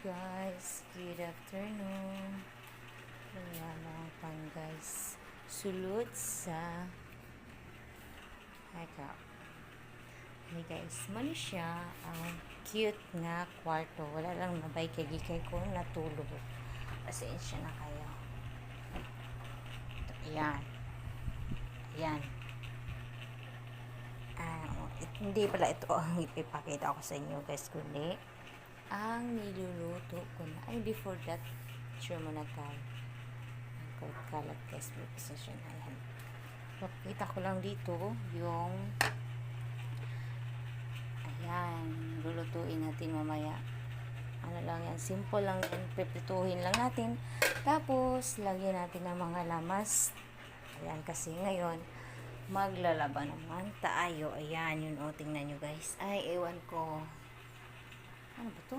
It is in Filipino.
Guys, good afternoon. Wala lang pan guys. Sulod sa Hika. Hey guys, mali siya ang cute nga kwarto. Wala lang nabay kay ko natulog. Pasensya na kayo. Ayan. Ayan. Hindi pala ito ang ipapakita ko sa inyo guys, kundi ang niluluto ko na. Ay, before that, sure muna tayo. Ang kalat guys, may position. Ayan. Pakita ko lang dito yung ayan, lulutuin natin mamaya. Ano lang yan, simple lang yan. Pipituhin lang natin. Tapos, lagyan natin ng mga lamas. Ayan, kasi ngayon, maglalaba naman tayo. Ayan, yun o, tingnan nyo guys. Ay, ewan ko. Ano ba to?